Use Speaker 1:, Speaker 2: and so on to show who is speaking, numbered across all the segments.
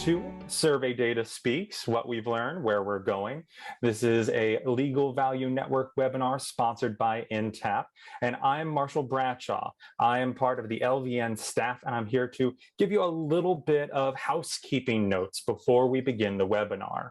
Speaker 1: to Survey Data Speaks, What We've Learned, Where We're Going. This is a Legal Value Network webinar sponsored by Intap, and I'm Marshall Bradshaw. I am part of the LVN staff, and I'm here to give you a little bit of housekeeping notes before we begin the webinar.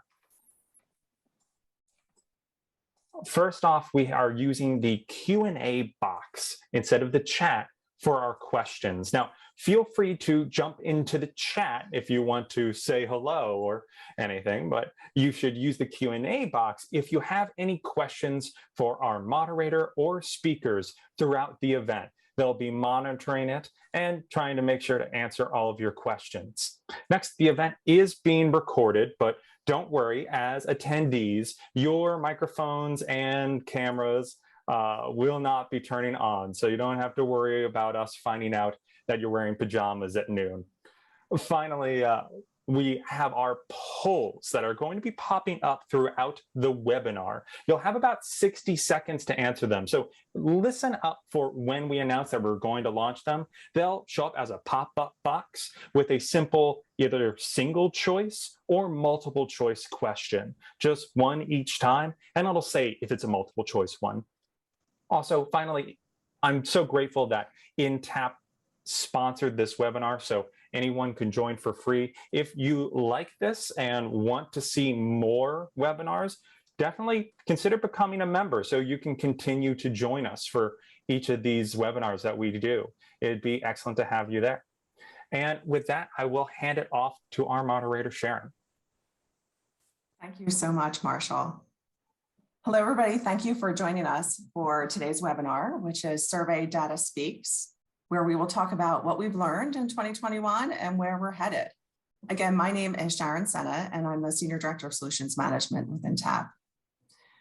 Speaker 1: First off, we are using the Q&A box instead of the chat for our questions. Now, feel free to jump into the chat if you want to say hello or anything, but you should use the Q&A box if you have any questions for our moderator or speakers throughout the event. They'll be monitoring it and trying to make sure to answer all of your questions. Next, the event is being recorded, but don't worry, as attendees, your microphones and cameras will not be turning on, so you don't have to worry about us finding out that you're wearing pajamas at noon. Finally, we have our polls that are going to be popping up throughout the webinar. You'll have about 60 seconds to answer them, so listen up for when we announce that we're going to launch them. They'll show up as a pop-up box with a simple either single choice or multiple choice question, just one each time, and it'll say if it's a multiple choice one. Also, finally, I'm so grateful that Intap sponsored this webinar, so anyone can join for free. If you like this and want to see more webinars, definitely consider becoming a member so you can continue to join us for each of these webinars that we do. It'd be excellent to have you there. And with that, I will hand it off to our moderator, Sharon.
Speaker 2: Thank you so much, Marshall. Hello, everybody. Thank you for joining us for today's webinar, which is Survey Data Speaks, where we will talk about what we've learned in 2021 and where we're headed. Again, my name is Sharon Senna, and I'm the Senior Director of Solutions Management within TAP.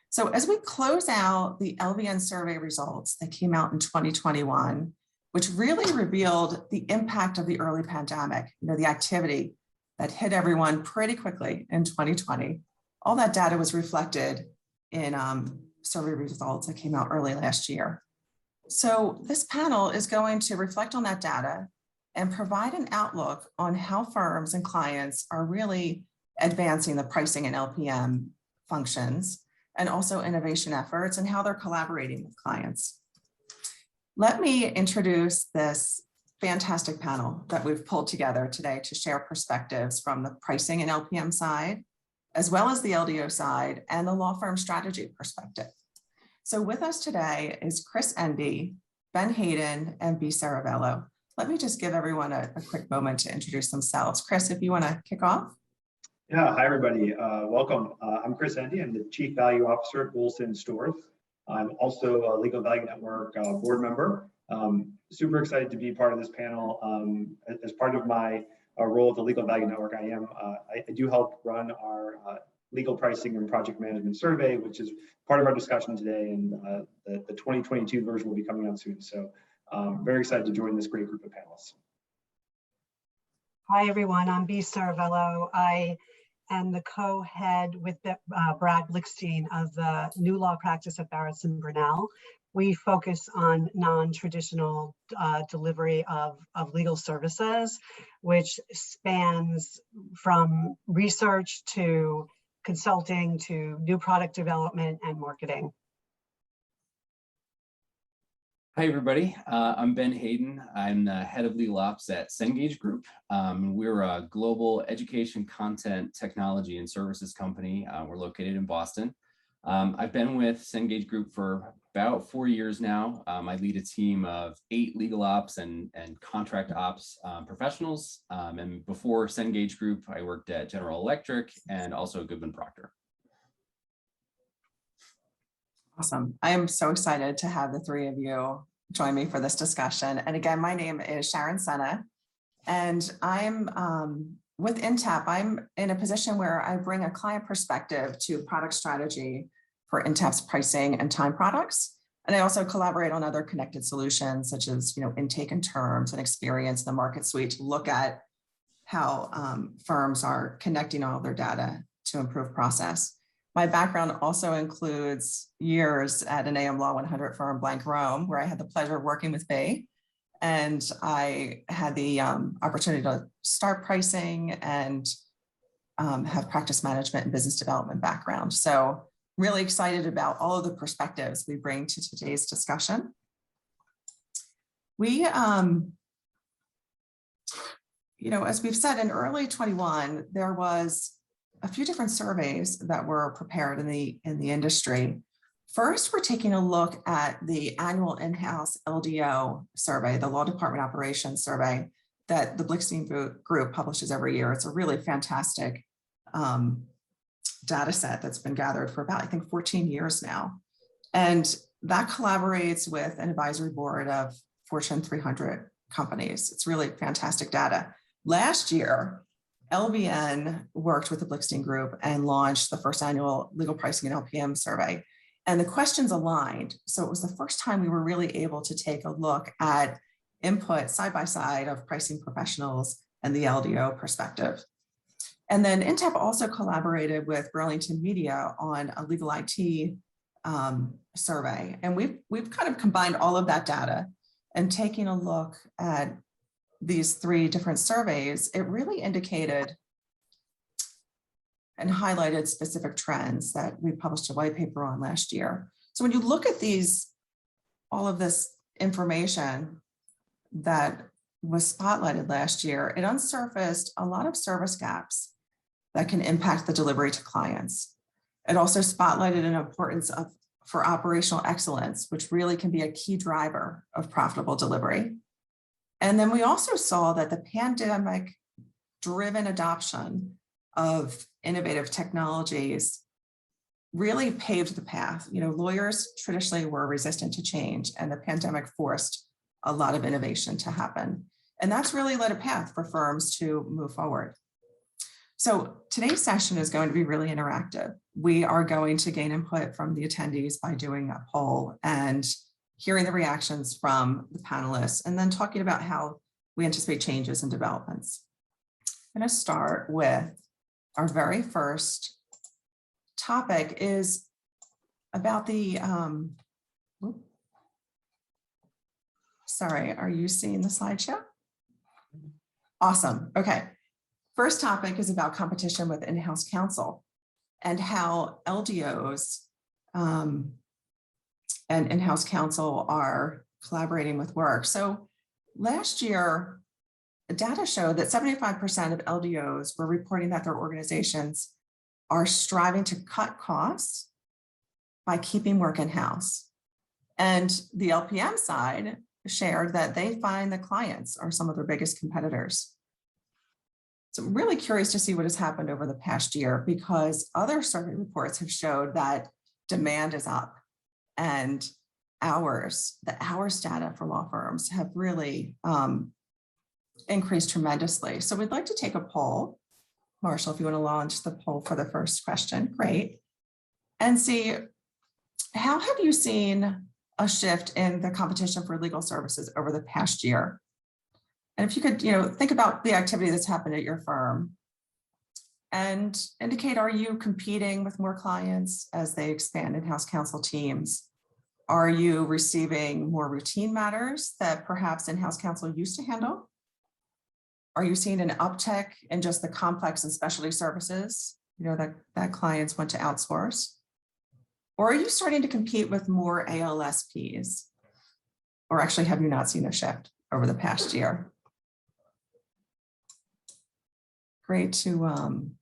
Speaker 2: So as we close out the LVN survey results that came out in 2021, which really revealed the impact of the early pandemic, the activity that hit everyone pretty quickly in 2020, all that data was reflected in survey results that came out early last year. So this panel is going to reflect on that data and provide an outlook on how firms and clients are really advancing the pricing and LPM functions, and also innovation efforts and how they're collaborating with clients. Let me introduce this fantastic panel that we've pulled together today to share perspectives from the pricing and LPM side, as well as the LDO side and the law firm strategy perspective. So with us today is Chris Endy, Ben Hayden, and B. Saravello. Let me just give everyone a quick moment to introduce themselves. Chris, if you want to kick off.
Speaker 3: Yeah, hi everybody, welcome. I'm Chris Endy, I'm the Chief Value Officer at Wilson Stores. I'm also a Legal Value Network board member. Super excited to be part of this panel. As part of my role at the Legal Value Network, I do help run our legal pricing and project management survey, which is part of our discussion today, and the 2022 version will be coming out soon. So very excited to join this great group of panelists.
Speaker 4: Hi everyone, I'm B. Saravello. I am the co-head with Brad Blickstein of the new law practice at Barrettson Brunel. We focus on non-traditional delivery of legal services, which spans from research to consulting to new product development and marketing.
Speaker 5: Hi, everybody. I'm Ben Hayden. I'm the head of legal ops at Cengage Group. We're a global education, content, technology, and services company. We're located in Boston. I've been with Cengage Group for about 4 years now. I lead a team of 8 legal ops and contract ops professionals. And before Cengage Group, I worked at General Electric and also Goodman Procter.
Speaker 2: Awesome. I am so excited to have the three of you join me for this discussion. And again, my name is Sharon Senna, and I'm with Intap. I'm in a position where I bring a client perspective to product strategy for Intap's pricing and time products. And I also collaborate on other connected solutions such as intake and terms and experience, the market suite, to look at how firms are connecting all their data to improve process. My background also includes years at an AM Law 100 firm, Blank Rome, where I had the pleasure of working with Bay. And I had the opportunity to start pricing and have practice management and business development background. So really excited about all of the perspectives we bring to today's discussion. We, as we've said, in early 21, there was a few different surveys that were prepared in the industry. First, we're taking a look at the annual in-house LDO survey, the Law Department Operations Survey that the Blickstein Group publishes every year. It's a really fantastic data set that's been gathered for about, I think, 14 years now. And that collaborates with an advisory board of Fortune 300 companies. It's really fantastic data. Last year, LBN worked with the Blickstein Group and launched the first annual legal pricing and LPM survey. And the questions aligned. So it was the first time we were really able to take a look at input side by side of pricing professionals and the LDO perspective. And then Intep also collaborated with Burlington Media on a legal IT survey. And we've kind of combined all of that data and taking a look at these three different surveys. It really indicated and highlighted specific trends that we published a white paper on last year. So when you look at all of this information that was spotlighted last year, it unsurfaced a lot of service gaps that can impact the delivery to clients. It also spotlighted an importance for operational excellence, which really can be a key driver of profitable delivery. And then we also saw that the pandemic-driven adoption of innovative technologies really paved the path. Lawyers traditionally were resistant to change, and the pandemic forced a lot of innovation to happen. And that's really led a path for firms to move forward. So today's session is going to be really interactive. We are going to gain input from the attendees by doing a poll and hearing the reactions from the panelists, and then talking about how we anticipate changes and developments. I'm going to start with our very first topic is about the, sorry, are you seeing the slideshow? Awesome, okay. First topic is about competition with in-house counsel and how LDOs and in-house counsel are collaborating with work. So last year, data showed that 75% of LDOs were reporting that their organizations are striving to cut costs by keeping work in-house. And the LPM side shared that they find the clients are some of their biggest competitors. So I'm really curious to see what has happened over the past year, because other survey reports have showed that demand is up and the hours data for law firms have really increased tremendously. So we'd like to take a poll. Marshall, if you want to launch the poll for the first question, great. And see, how have you seen a shift in the competition for legal services over the past year? And if you could, think about the activity that's happened at your firm and indicate, are you competing with more clients as they expand in-house counsel teams? Are you receiving more routine matters that perhaps in-house counsel used to handle? Are you seeing an uptick in just the complex and specialty services, that clients want to outsource? Or are you starting to compete with more ALSPs? Or actually, have you not seen a shift over the past year? Great to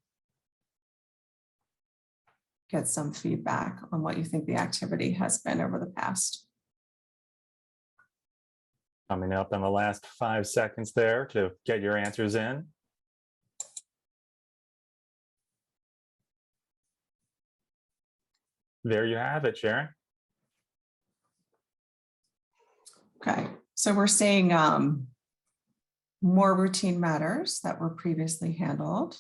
Speaker 2: get some feedback on what you think the activity has been over the past.
Speaker 1: Coming up in the last 5 seconds there to get your answers in. There you have it, Sharon.
Speaker 2: Okay, so we're seeing more routine matters that were previously handled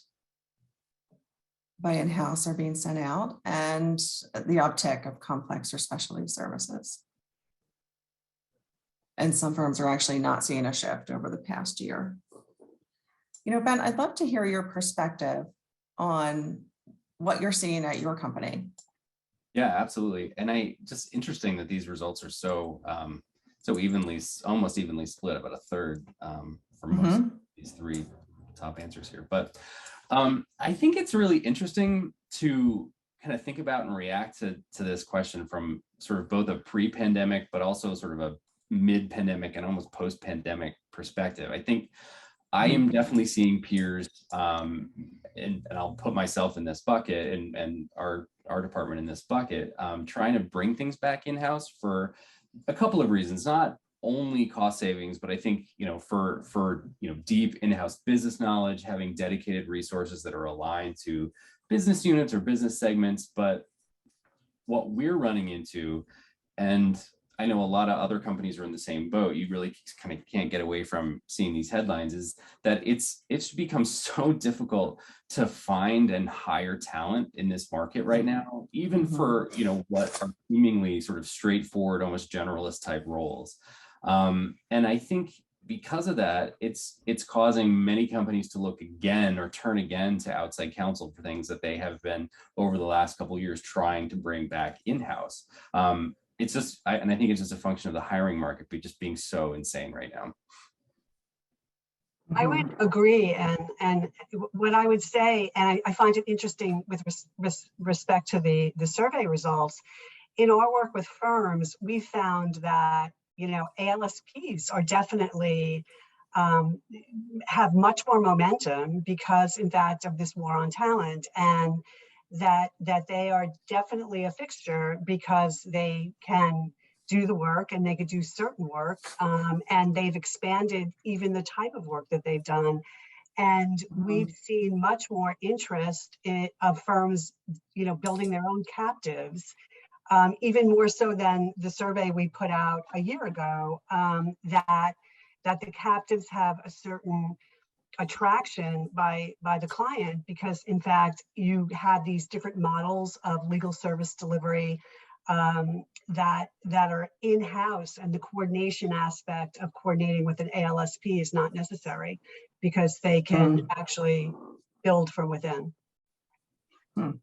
Speaker 2: by in-house are being sent out, and the uptick of complex or specialty services. And some firms are actually not seeing a shift over the past year. Ben, I'd love to hear your perspective on what you're seeing at your company.
Speaker 5: Yeah, absolutely. And just interesting that these results are so almost evenly split, about a third for most of these three top answers here. But I think it's really interesting to kind of think about and react to this question from sort of both a pre-pandemic, but also sort of a mid-pandemic and almost post-pandemic perspective. I think I am definitely seeing peers, and I'll put myself in this bucket and our department in this bucket, trying to bring things back in-house for a couple of reasons, not only cost savings, but I think, for deep in-house business knowledge, having dedicated resources that are aligned to business units or business segments. But what we're running into, and I know a lot of other companies are in the same boat, you really kind of can't get away from seeing these headlines, is that it's become so difficult to find and hire talent in this market right now, even for, what are seemingly sort of straightforward, almost generalist type roles. And I think because of that, it's causing many companies to look again or turn again to outside counsel for things that they have been over the last couple of years trying to bring back in-house. It's just, I think it's just a function of the hiring market just being so insane right now.
Speaker 4: I would agree, and what I would say, and I find it interesting with respect to the survey results. In our work with firms, we found that ALSPs are definitely have much more momentum because, in fact, of this war on talent, and that they are definitely a fixture because they can do the work and they could do certain work, and they've expanded even the type of work that they've done. And we've seen much more interest of firms, building their own captives, even more so than the survey we put out a year ago, that the captives have a certain attraction by the client, because in fact you have these different models of legal service delivery that are in-house, and the coordination aspect of coordinating with an ALSP is not necessary because they can actually build from within.
Speaker 5: And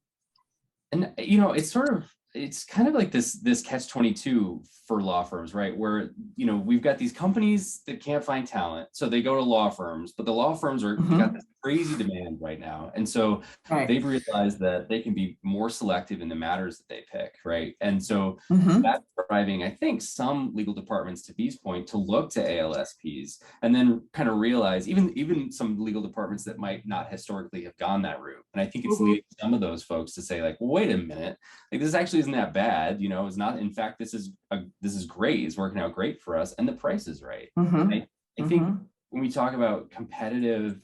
Speaker 5: it's kind of like this catch-22 for law firms, right? Where, we've got these companies that can't find talent, so they go to law firms, but the law firms they got this crazy demand right now. And so they've realized that they can be more selective in the matters that they pick, right? And so that's driving, I think, some legal departments, to B's point, to look to ALSPs, and then kind of realize, even some legal departments that might not historically have gone that route. And I think it's leading some of those folks to say, like, well, wait a minute, like, this actually isn't that bad, it's not, in fact, this is great, it's working out great for us, and the price is right. I think when we talk about competitive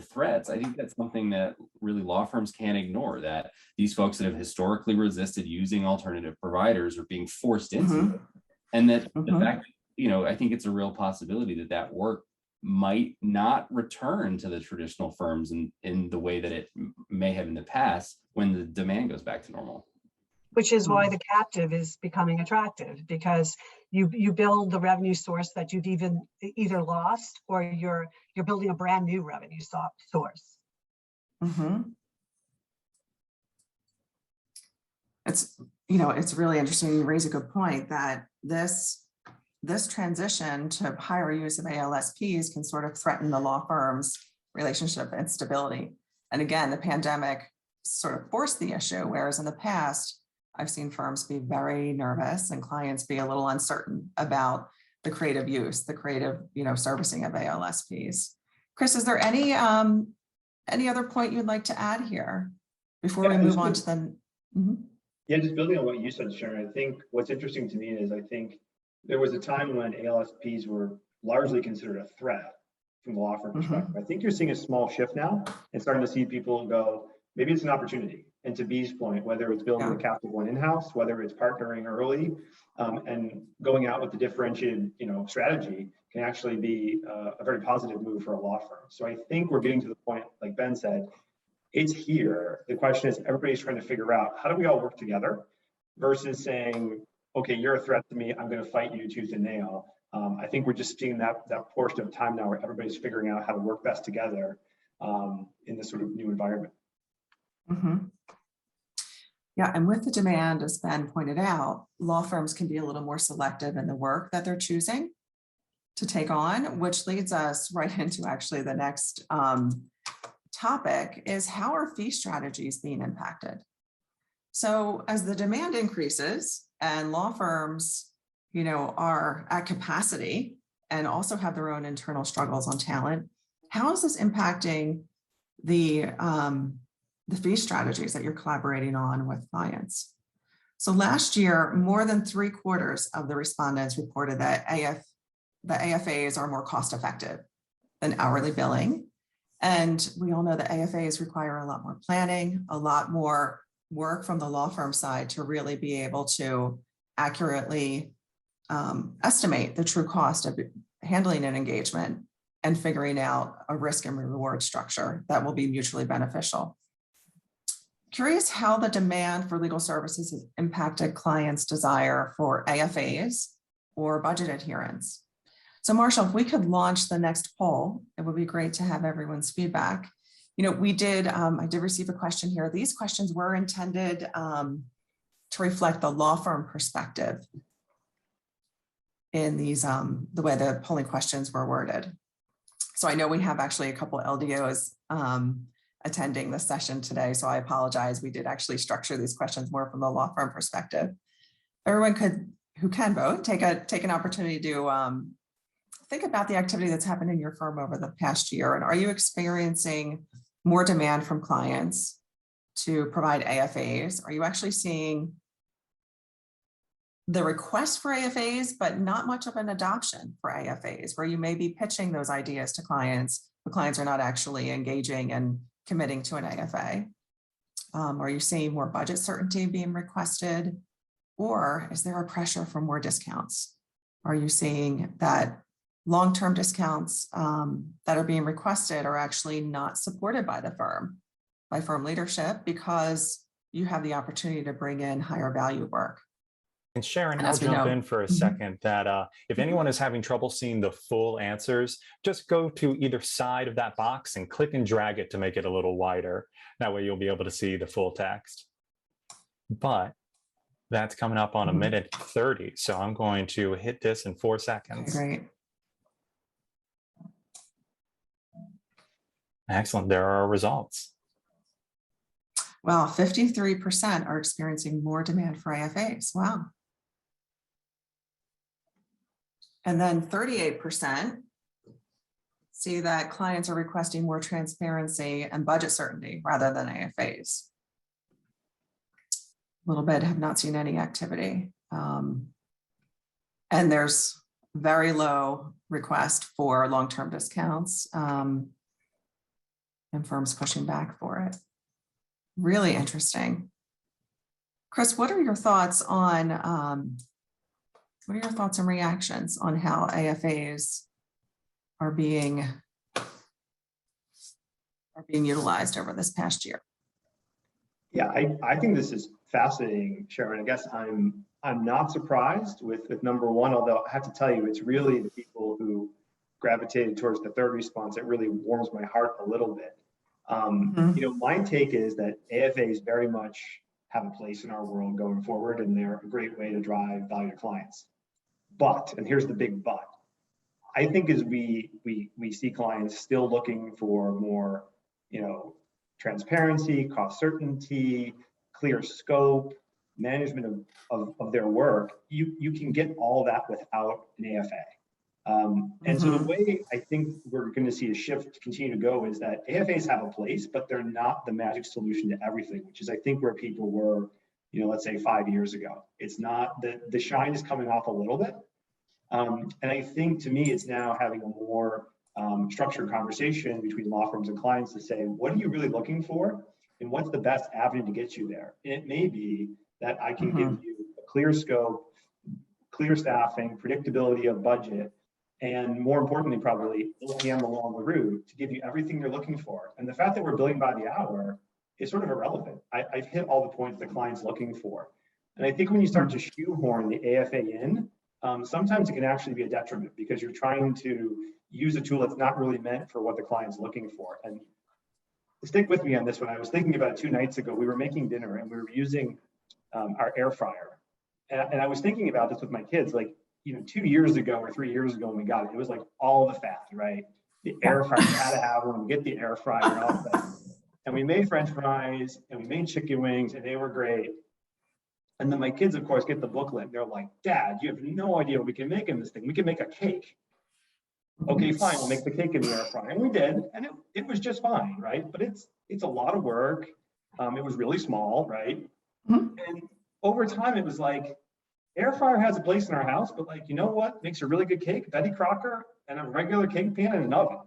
Speaker 5: threats, I think that's something that really law firms can't ignore, that these folks that have historically resisted using alternative providers are being forced into it. And that the fact that, I think it's a real possibility that work might not return to the traditional firms in the way that it may have in the past when the demand goes back to normal.
Speaker 4: Which is why the captive is becoming attractive, because you build the revenue source that you've either lost, or you're building a brand new revenue source.
Speaker 2: It's really interesting. You raise a good point that this transition to higher use of ALSPs can sort of threaten the law firm's relationship and stability. And again, the pandemic sort of forced the issue, whereas in the past, I've seen firms be very nervous and clients be a little uncertain about the creative use, the creative, servicing of ALSPs. Chris, is there any other point you'd like to add here before we move on to the?
Speaker 3: Yeah, just building on what you said, Sharon, I think what's interesting to me is I think there was a time when ALSPs were largely considered a threat from the law firm perspective. I think you're seeing a small shift now and starting to see people go, maybe it's an opportunity. And to B's point, whether it's building the captive one in-house, whether it's partnering early, and going out with the differentiated, strategy can actually be a very positive move for a law firm. So I think we're getting to the point, like Ben said, it's here. The question is, everybody's trying to figure out, how do we all work together versus saying, okay, you're a threat to me, I'm going to fight you tooth and nail. I think we're just seeing that portion of time now where everybody's figuring out how to work best together in this sort of new environment.
Speaker 2: Yeah, and with the demand, as Ben pointed out, law firms can be a little more selective in the work that they're choosing to take on, which leads us right into actually the next topic is, how are fee strategies being impacted? So as the demand increases and law firms, are at capacity and also have their own internal struggles on talent, how is this impacting the fee strategies that you're collaborating on with clients? So last year, more than 3/4 of the respondents reported that the AFAs are more cost effective than hourly billing. And we all know that AFAs require a lot more planning, a lot more work from the law firm side to really be able to accurately estimate the true cost of handling an engagement and figuring out a risk and reward structure that will be mutually beneficial. Curious how the demand for legal services has impacted clients' desire for AFAs or budget adherence. So Marshall, if we could launch the next poll, it would be great to have everyone's feedback. I did receive a question here. These questions were intended to reflect the law firm perspective in these, the way the polling questions were worded. So I know we have actually a couple of LDOs attending the session today, so I apologize. We did actually structure these questions more from the law firm perspective. Everyone who can vote, take an opportunity to think about the activity that's happened in your firm over the past year. And are you experiencing more demand from clients to provide AFAs? Are you actually seeing the request for AFAs, but not much of an adoption for AFAs, where you may be pitching those ideas to clients, but clients are not actually engaging and committing to an AFA? Are you seeing more budget certainty being requested? Or is there a pressure for more discounts? Are you seeing that long-term discounts that are being requested are actually not supported by the firm, by firm leadership, because you have the opportunity to bring in higher value work?
Speaker 1: And Sharon, I'll jump in for a second that if anyone is having trouble seeing the full answers, just go to either side of that box and click and drag it to make it a little wider. That way you'll be able to see the full text. But that's coming up on 1:30. So I'm going to hit this in 4 seconds.
Speaker 2: Great.
Speaker 1: Excellent. There are our results.
Speaker 2: Well, 53% are experiencing more demand for AFAs. Wow. And then 38% see that clients are requesting more transparency and budget certainty rather than AFAs. A little bit have not seen any activity. And there's very low request for long-term discounts and firms pushing back for it. Really interesting. Chris, what are your thoughts on and reactions on how AFAs are being utilized over this past year?
Speaker 3: Yeah, I think this is fascinating, Sharon. I guess I'm not surprised with number one, although I have to tell you, it's really the people who gravitated towards the third response that really warms my heart a little bit. My take is that AFAs very much have a place in our world going forward, and they're a great way to drive value to clients. But, and here's the big but, I think as we see clients still looking for more, transparency, cost certainty, clear scope, management of their work, you can get all that without an AFA. And so the way I think we're going to see a shift continue to go is that AFAs have a place, but they're not the magic solution to everything, which is I think where people were, let's say 5 years ago. It's not, the shine is coming off a little bit. And I think to me, it's now having a more structured conversation between law firms and clients to say, what are you really looking for? And what's the best avenue to get you there? And it may be that I can give you a clear scope, clear staffing, predictability of budget, and more importantly, probably LPM along the route to give you everything you're looking for. And the fact that we're billing by the hour is sort of irrelevant. I've hit all the points the client's looking for. And I think when you start to shoehorn the AFA in, sometimes it can actually be a detriment because you're trying to use a tool that's not really meant for what the client's looking for. And stick with me on this one. I was thinking about 2 nights ago, we were making dinner and we were using our air fryer. And I was thinking about this with my kids, like, 2 years ago or 3 years ago when we got it, it was like all the fat, right? the air fryer, we had to have one, we get the air fryer and all that. And we made French fries and we made chicken wings and they were great. And then my kids, of course, get the booklet. They're like, Dad, you have no idea what we can make in this thing. We can make a cake. Okay, fine, we'll make the cake in the air fryer. And we did, and it was just fine, right? But it's a lot of work. It was really small, right? And over time, it was like, air fryer has a place in our house, but like, you know what makes a really good cake? Betty Crocker and a regular cake pan and an oven.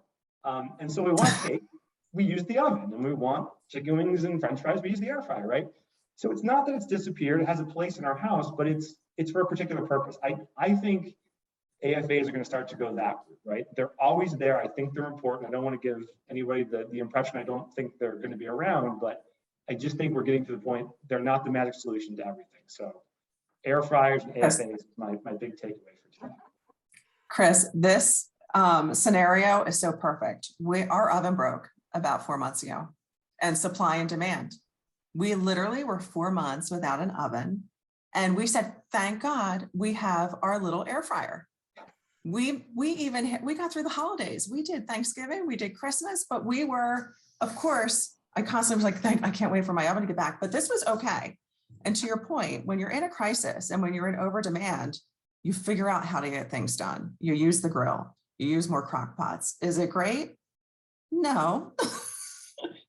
Speaker 3: And so we want cake, we use the oven, and we want chicken wings and French fries, we use the air fryer, right? So it's not that it's disappeared, it has a place in our house, but it's for a particular purpose. I think AFAs are going to start to go that route, right? They're always there. I think they're important. I don't want to give anybody the impression I don't think they're going to be around, but I just think we're getting to the point, they're not the magic solution to everything. So air fryers and AFAs is my big takeaway for today.
Speaker 2: Chris, this scenario is so perfect. Our oven broke about 4 months ago, and supply and demand. We literally were 4 months without an oven. And we said, thank God we have our little air fryer. We got through the holidays. We did Thanksgiving, we did Christmas, but we were, of course, I constantly was like, I can't wait for my oven to get back, but this was okay. And to your point, when you're in a crisis and when you're in over demand, you figure out how to get things done. You use the grill, you use more crock pots. Is it great? No,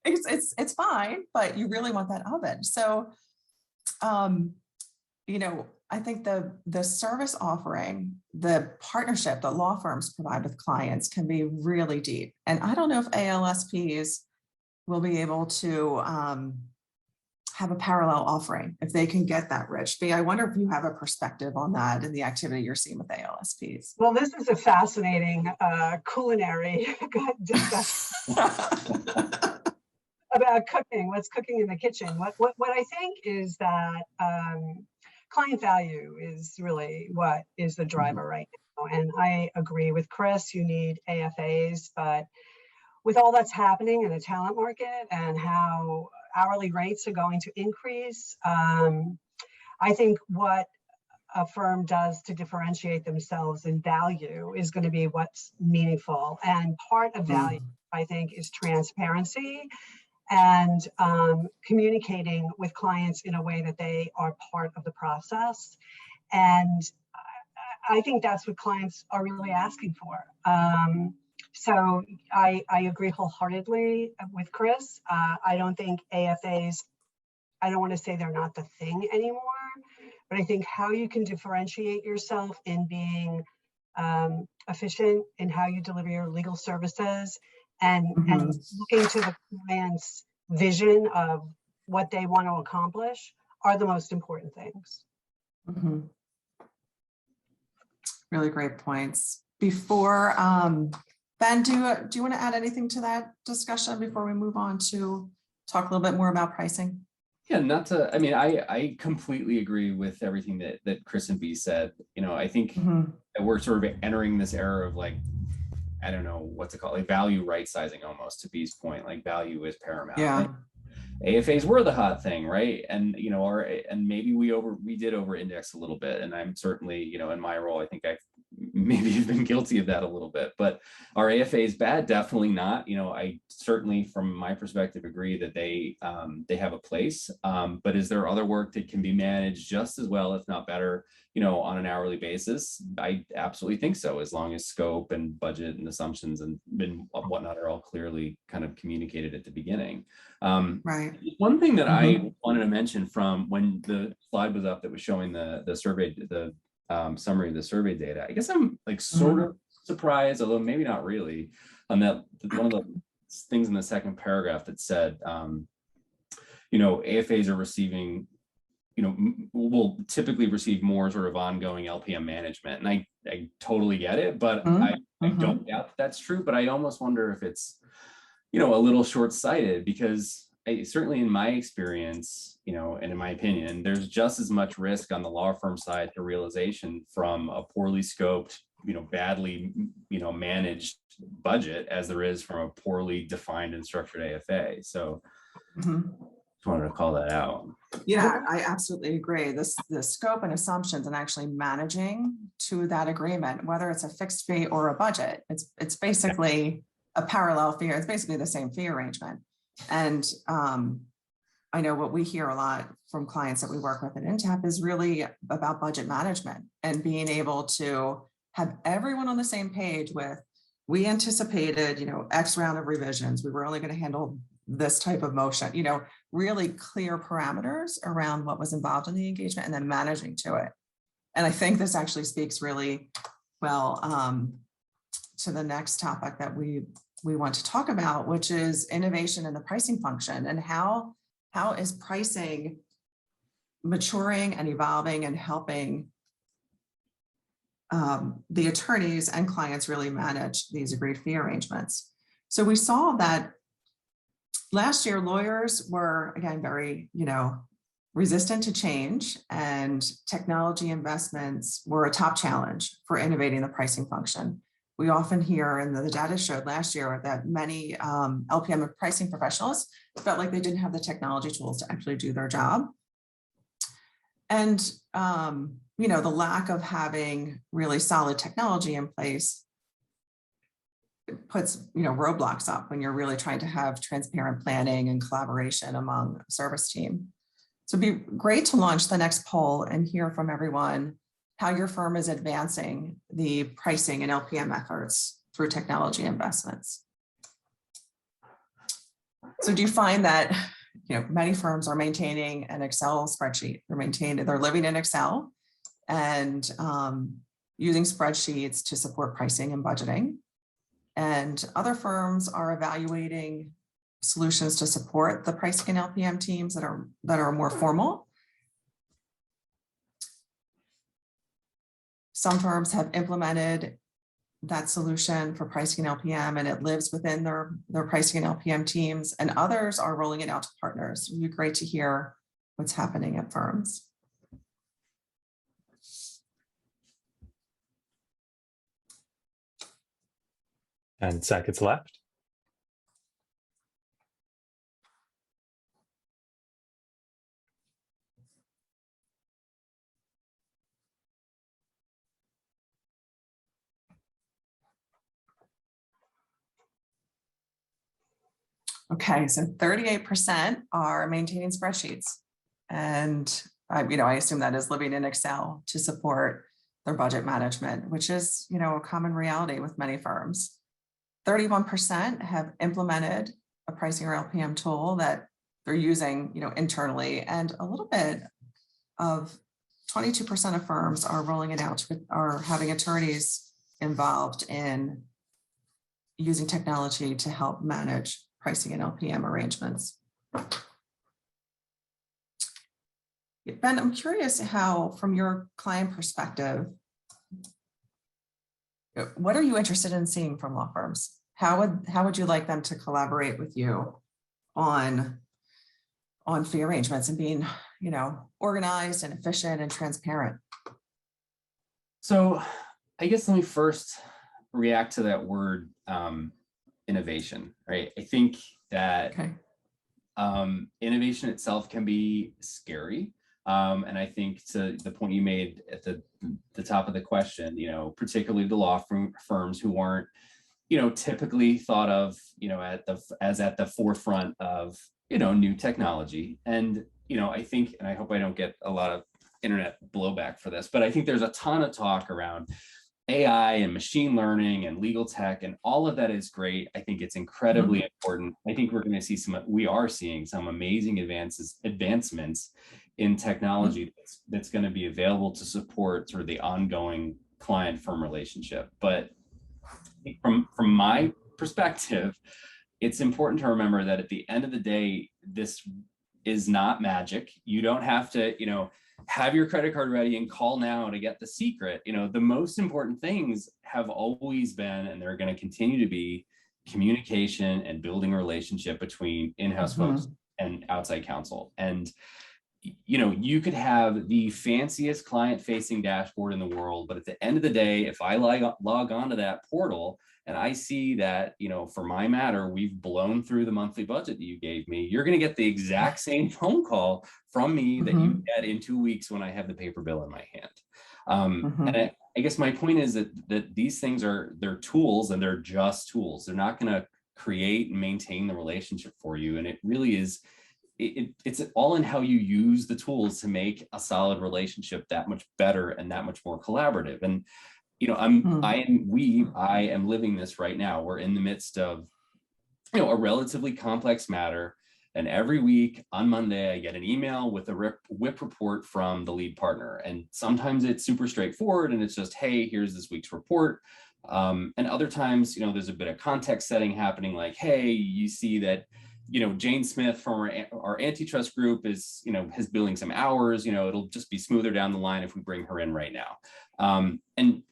Speaker 2: it's fine, but you really want that oven. So, I think the service offering, the partnership that law firms provide with clients can be really deep. And I don't know if ALSPs will be able to have a parallel offering, if they can get that rich. But I wonder if you have a perspective on that and the activity you're seeing with ALSPs.
Speaker 4: Well, this is a fascinating culinary discussion about cooking, what's cooking in the kitchen. What I think is that client value is really what is the driver right now. And I agree with Chris, you need AFAs, but with all that's happening in the talent market and how hourly rates are going to increase, I think what a firm does to differentiate themselves in value is going to be what's meaningful. And part of value, I think, is transparency and communicating with clients in a way that they are part of the process. And I think that's what clients are really asking for. So I agree wholeheartedly with Chris. I don't think AFAs, I don't want to say they're not the thing anymore, but I think how you can differentiate yourself in being efficient in how you deliver your legal services and looking to the client's vision of what they want to accomplish are the most important things.
Speaker 2: Really great points. Before, Ben, do you want to add anything to that discussion before we move on to talk a little bit more about pricing?
Speaker 5: Yeah, I completely agree with everything that Chris and B said. I think that we're sort of entering this era of like, I don't know what's it called, like value right sizing almost, to B's point, like value is paramount.
Speaker 2: Yeah.
Speaker 5: AFAs were the hot thing, right? And and maybe we did over index a little bit. And I'm certainly, in my role, I think I've maybe been guilty of that a little bit. But are AFAs bad? Definitely not. I certainly, from my perspective, agree that they have a place. But is there other work that can be managed just as well, if not better, on an hourly basis? I absolutely think so, as long as scope and budget and assumptions and whatnot are all clearly kind of communicated at the beginning.
Speaker 2: Right.
Speaker 5: One thing that I wanted to mention from when the slide was up that was showing the survey, the summary of the survey data, I guess I'm like sort of surprised, although maybe not really, on that one of the things in the second paragraph that said, AFAs are receiving, will typically receive more sort of ongoing LPM management. And I totally get it, but I don't doubt that that's true, but I almost wonder if it's, a little short-sighted, because certainly in my experience, and in my opinion, there's just as much risk on the law firm side to realization from a poorly scoped, badly, managed budget as there is from a poorly defined and structured AFA. So just wanted to call that out.
Speaker 2: Yeah, I absolutely agree. The scope and assumptions and actually managing to that agreement, whether it's a fixed fee or a budget, it's basically a parallel fee. It's basically the same fee arrangement. And I know what we hear a lot from clients that we work with at Intap is really about budget management and being able to have everyone on the same page with, we anticipated, X round of revisions. We were only going to handle this type of motion, really clear parameters around what was involved in the engagement and then managing to it. And I think this actually speaks really well to the next topic that we want to talk about, which is innovation in the pricing function, and how is pricing maturing and evolving and helping the attorneys and clients really manage these agreed fee arrangements. So we saw that last year, lawyers were, again, very, resistant to change, and technology investments were a top challenge for innovating the pricing function. We often hear, and the data showed last year, that many LPM and pricing professionals felt like they didn't have the technology tools to actually do their job. And, the lack of having really solid technology in place puts, roadblocks up when you're really trying to have transparent planning and collaboration among a service team. So it'd be great to launch the next poll and hear from everyone how your firm is advancing the pricing and LPM efforts through technology investments. So do you find that, many firms are maintaining an Excel spreadsheet? They're living in Excel and using spreadsheets to support pricing and budgeting. And other firms are evaluating solutions to support the pricing and LPM teams that are more formal. Some firms have implemented that solution for pricing and LPM, and it lives within their pricing and LPM teams, and others are rolling it out to partners. It would be great to hear what's happening at firms.
Speaker 1: And seconds left.
Speaker 2: Okay, so 38% are maintaining spreadsheets. And I assume that is living in Excel to support their budget management, which is, a common reality with many firms. 31% have implemented a pricing or LPM tool that they're using, internally, and a little bit of 22% of firms are rolling it out, are having attorneys involved in using technology to help manage pricing and LPM arrangements. Ben, I'm curious how, from your client perspective, what are you interested in seeing from law firms? How would you like them to collaborate with you on fee arrangements and being, organized and efficient and transparent?
Speaker 5: So I guess let me first react to that word innovation, right? I think that innovation itself can be scary. And I think to the point you made at the top of the question, particularly the law firms who aren't, typically thought of, as at the forefront of, new technology. And, I think, and I hope I don't get a lot of internet blowback for this, but I think there's a ton of talk around AI and machine learning and legal tech, and all of that is great. I think it's incredibly important. I think we are seeing some amazing advancements in technology that's going to be available to support sort of the ongoing client-firm relationship. But from my perspective, it's important to remember that at the end of the day, this is not magic. You don't have to, have your credit card ready and call now to get the secret. The most important things have always been, and they're going to continue to be, communication and building a relationship between in-house folks and outside counsel. And you could have the fanciest client-facing dashboard in the world, but at the end of the day, if I log on to that portal and I see that, for my matter, we've blown through the monthly budget that you gave me, you're going to get the exact same phone call from me that you get in 2 weeks when I have the paper bill in my hand. And I guess my point is that these things they're tools, and they're just tools. They're not going to create and maintain the relationship for you. And it really is, it's all in how you use the tools to make a solid relationship that much better and that much more collaborative. And, you know, I am living this right now. We're in the midst of, you know, a relatively complex matter. And every week on Monday, I get an email with a WIP report from the lead partner. And sometimes it's super straightforward and it's just, hey, here's this week's report. And other times, you know, there's a bit of context setting happening, like, hey, you see that, you know, Jane Smith from our antitrust group is, you know, has billing some hours, you know, it'll just be smoother down the line if we bring her in right now. And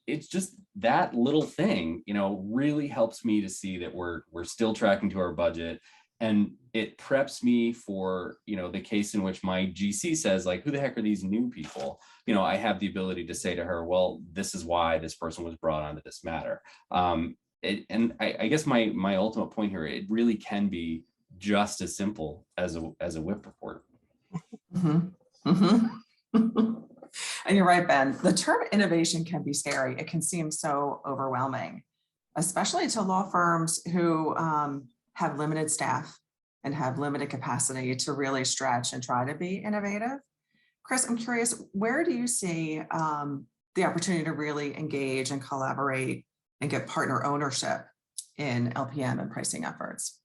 Speaker 5: it's just that little thing, you know, really helps me to see that we're still tracking to our budget. And it preps me for, you know, the case in which my GC says, like, who the heck are these new people? You know, I have the ability to say to her, well, this is why this person was brought onto this matter. And I guess my ultimate point here, it really can be just as simple as a WIP report.
Speaker 2: Mm-hmm. Mm-hmm. And you're right, Ben. The term innovation can be scary. It can seem so overwhelming, especially to law firms who have limited staff and have limited capacity to really stretch and try to be innovative. Chris, I'm curious, where do you see the opportunity to really engage and collaborate and get partner ownership in LPM and pricing efforts?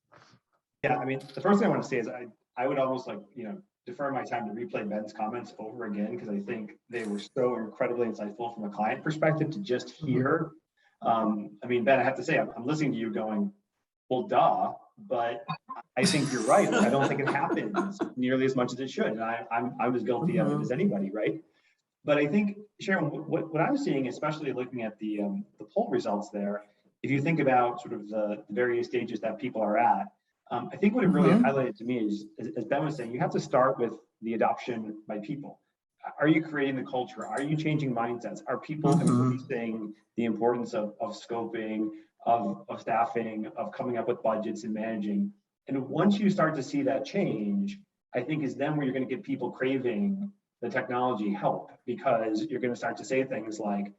Speaker 3: Yeah, I mean, the first thing I want to say is I would almost, like, you know, defer my time to replay Ben's comments over again, because I think they were so incredibly insightful from a client perspective to just hear. I mean, Ben, I have to say, I'm listening to you going, well, duh, but I think you're right. I don't think it happens nearly as much as it should. And I'm as guilty of it as anybody, right? But I think, Sharon, what I'm seeing, especially looking at the poll results there, if you think about sort of the various stages that people are at, I think what it really highlighted to me is, as Ben was saying, you have to start with the adoption by people. Are you creating the culture? Are you changing mindsets? Are people embracing the importance of scoping, of staffing, of coming up with budgets and managing? And once you start to see that change, I think is then where you're going to get people craving the technology help, because you're going to start to say things like,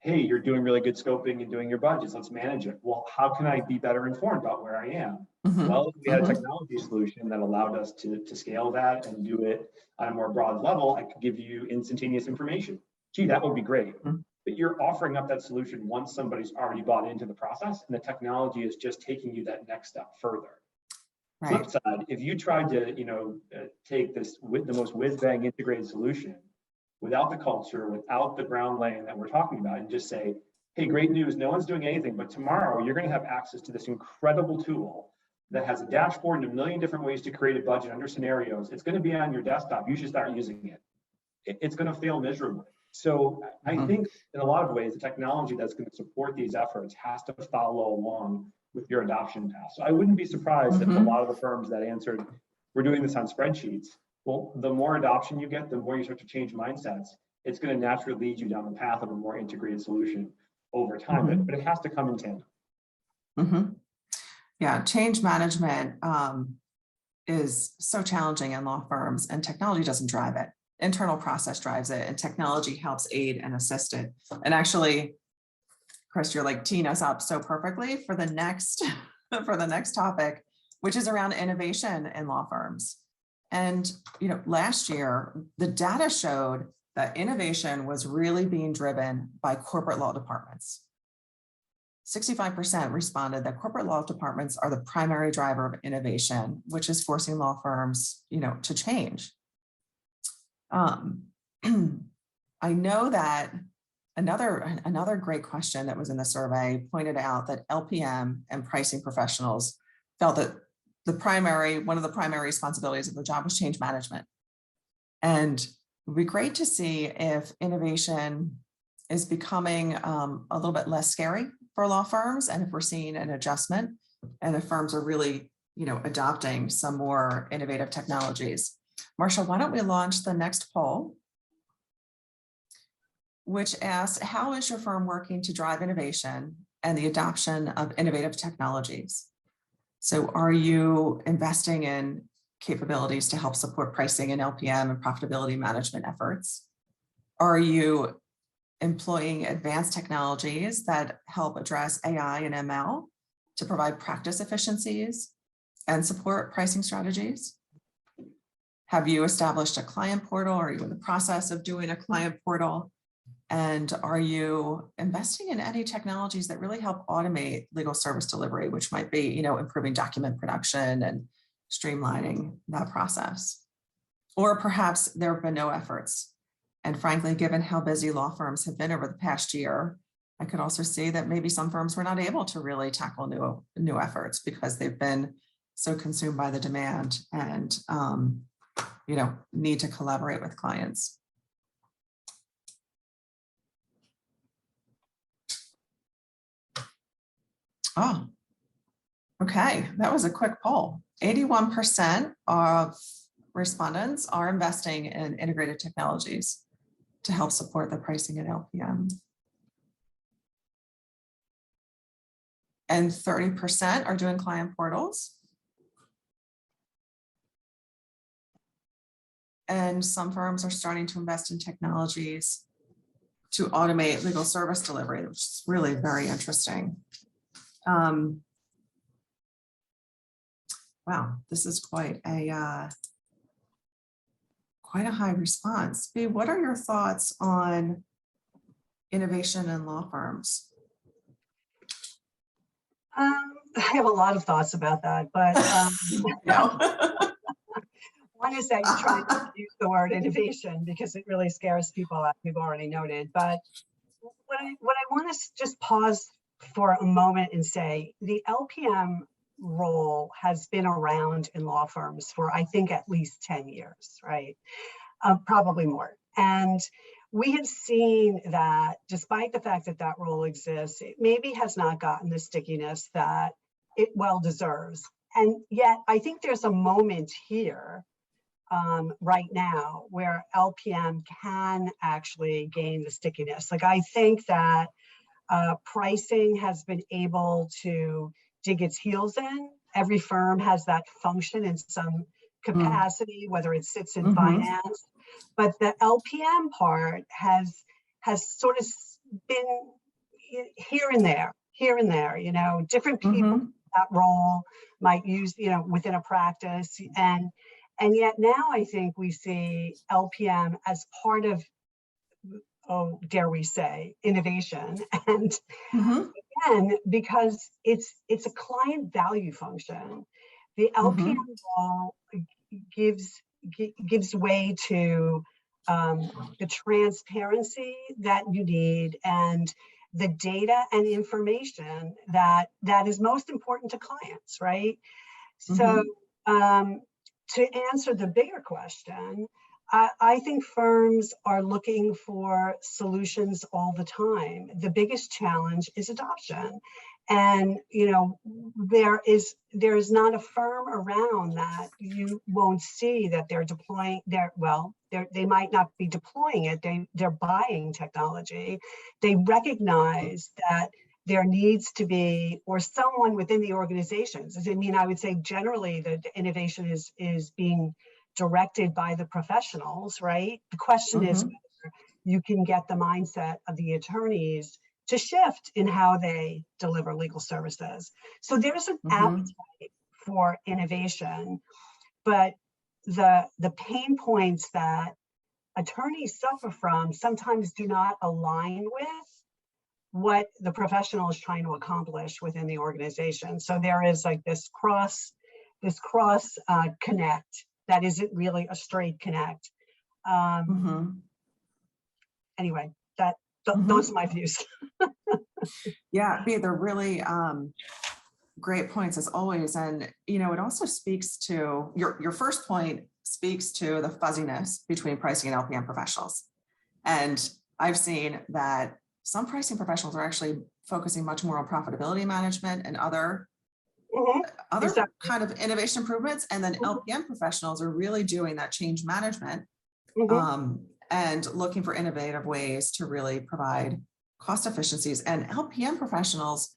Speaker 3: hey, you're doing really good scoping and doing your budgets, let's manage it. Well, how can I be better informed about where I am? Well, if we had a technology solution that allowed us to scale that and do it on a more broad level, I could give you instantaneous information. Gee, that would be great. But you're offering up that solution once somebody's already bought into the process, and the technology is just taking you that next step further. Right. Flip side, if you tried to, you know, take this with the most whiz-bang integrated solution without the culture, without the ground laying that we're talking about, and just say, hey, great news, no one's doing anything, but tomorrow you're going to have access to this incredible tool that has a dashboard and a million different ways to create a budget under scenarios. It's going to be on your desktop. You should start using it. It's going to fail miserably. So I think in a lot of ways, the technology that's going to support these efforts has to follow along with your adoption path. So I wouldn't be surprised if a lot of the firms that answered, we're doing this on spreadsheets. Well, the more adoption you get, the more you start to change mindsets. It's going to naturally lead you down the path of a more integrated solution over time, but it has to come in tandem.
Speaker 2: Yeah, change management is so challenging in law firms, and technology doesn't drive it. Internal process drives it, and technology helps aid and assist it. And actually, Chris, you're like teeing us up so perfectly for the next topic, which is around innovation in law firms. And you know, last year, the data showed that innovation was really being driven by corporate law departments. 65% responded that corporate law departments are the primary driver of innovation, which is forcing law firms, you know, to change. I know that another great question that was in the survey pointed out that LPM and pricing professionals felt that one of the primary responsibilities of the job was change management. And it would be great to see if innovation is becoming a little bit less scary for law firms, and if we're seeing an adjustment, and if firms are really, you know, adopting some more innovative technologies. Marshall, why don't we launch the next poll, which asks, how is your firm working to drive innovation and the adoption of innovative technologies? So are you investing in capabilities to help support pricing and LPM and profitability management efforts? Are you employing advanced technologies that help address AI and ML to provide practice efficiencies and support pricing strategies? Have you established a client portal? Are you in the process of doing a client portal? And are you investing in any technologies that really help automate legal service delivery, which might be, you know, improving document production and streamlining that process? Or perhaps there have been no efforts. And frankly, given how busy law firms have been over the past year, I could also see that maybe some firms were not able to really tackle new efforts because they've been so consumed by the demand and you know, need to collaborate with clients. Oh, okay, that was a quick poll. 81% of respondents are investing in integrated technologies to help support the pricing at LPM. And 30% are doing client portals. And some firms are starting to invest in technologies to automate legal service delivery, which is really very interesting. Wow, this is quite a high response. B, what are your thoughts on innovation in law firms?
Speaker 4: I have a lot of thoughts about that, but one is that you try to use the word innovation because it really scares people, as we've already noted. But what I want to just pause for a moment and say, the LPM role has been around in law firms for, I think, at least 10 years, right? Probably more. And we have seen that despite the fact that that role exists, it maybe has not gotten the stickiness that it well deserves. And yet I think there's a moment here right now where LPM can actually gain the stickiness. Like, I think that pricing has been able to dig its heels in. Every firm has that function in some capacity, whether it sits in finance, but the LPM part has sort of been here and there, you know, different people that role might use, you know, within a practice. And yet now I think we see LPM as part of, oh, dare we say, innovation. And again, because it's a client value function, the LPM role gives way to the transparency that you need and the data and information that is most important to clients, right? So to answer the bigger question, I think firms are looking for solutions all the time. The biggest challenge is adoption. And, you know, there is not a firm around that you won't see that they're deploying they might not be deploying it. They're buying technology. They recognize that there needs to be, or someone within the organizations. I mean, I would say generally the innovation is being directed by the professionals, right? The question is whether you can get the mindset of the attorneys to shift in how they deliver legal services. So there's an appetite for innovation, but the pain points that attorneys suffer from sometimes do not align with what the professional is trying to accomplish within the organization. So there is like this cross connect that isn't really a straight connect. Anyway, those are my views.
Speaker 2: Yeah, they're really great points as always. And, you know, it also speaks to your first point, speaks to the fuzziness between pricing and LPM professionals. And I've seen that some pricing professionals are actually focusing much more on profitability management and other kind of innovation improvements. And then LPM professionals are really doing that change management and looking for innovative ways to really provide cost efficiencies. And LPM professionals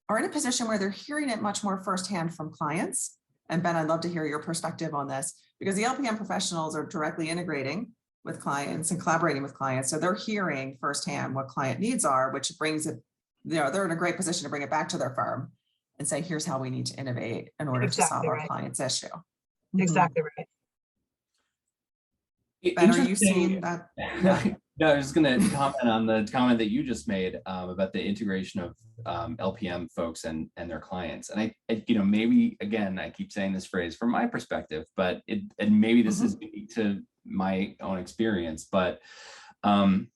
Speaker 2: are in a position where they're hearing it much more firsthand from clients. And Ben, I'd love to hear your perspective on this, because the LPM professionals are directly integrating with clients and collaborating with clients. So they're hearing firsthand what client needs are, which brings it, they're in a great position to bring it back to their firm and say, here's how we need to innovate in order to solve our client's issue.
Speaker 4: Exactly right.
Speaker 2: Ben, are you seeing that? Yeah.
Speaker 5: No, I was just going to comment on the comment that you just made about the integration of LPM folks and their clients. And I maybe, again, I keep saying this phrase from my perspective, but and maybe this is unique to my own experience, but and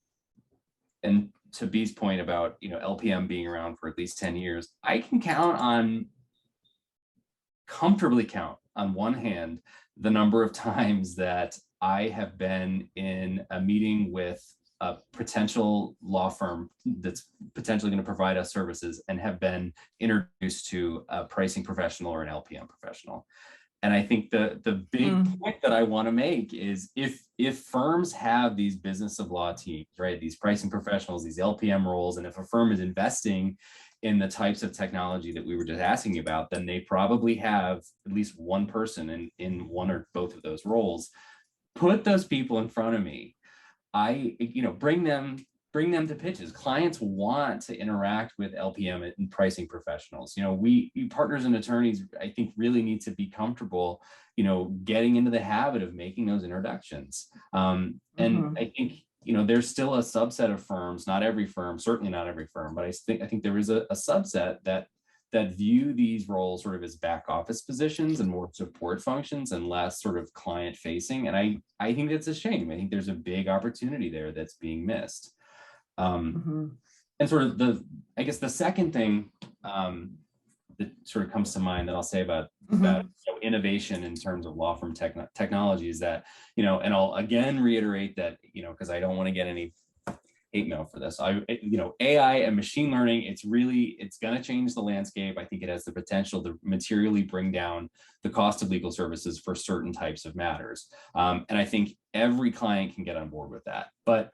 Speaker 5: to B's point about, LPM being around for at least 10 years, I can comfortably count on one hand the number of times that I have been in a meeting with a potential law firm that's potentially going to provide us services and have been introduced to a pricing professional or an LPM professional. And I think the big point that I want to make is if firms have these business of law teams, right, these pricing professionals, these LPM roles, and if a firm is investing in the types of technology that we were just asking you about, then they probably have at least one person in one or both of those roles. Put those people in front of me. Bring them to pitches. Clients want to interact with LPM and pricing professionals. We partners and attorneys, I think, really need to be comfortable, getting into the habit of making those introductions. And I think, there's still a subset of firms, not every firm, certainly not every firm, but I think there is a subset that view these roles sort of as back office positions and more support functions and less sort of client facing. And I think that's a shame. I think there's a big opportunity there that's being missed. And sort of the second thing that sort of comes to mind that I'll say about innovation in terms of law firm technology is that, and I'll again reiterate that, because I don't want to get any hate mail for this. AI and machine learning, it's going to change the landscape. I think it has the potential to materially bring down the cost of legal services for certain types of matters. And I think every client can get on board with that. But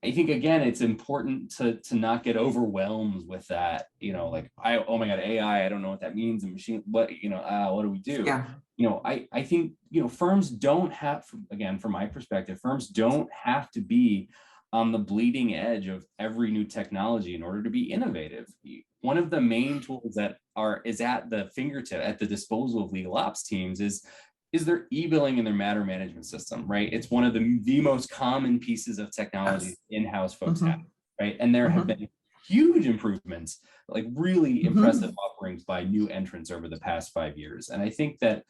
Speaker 5: I think, again, it's important to not get overwhelmed with that, oh my God, AI, I don't know what that means. And machine, what do we do?
Speaker 2: Yeah.
Speaker 5: I think, firms don't have, again, from my perspective, firms don't have to be on the bleeding edge of every new technology in order to be innovative. One of the main tools that is at the fingertip, at the disposal of legal ops teams is their e-billing and their matter management system, right? It's one of the most common pieces of technology in-house folks have, right? And there have been huge improvements, like really impressive offerings by new entrants over the past 5 years. And I think that,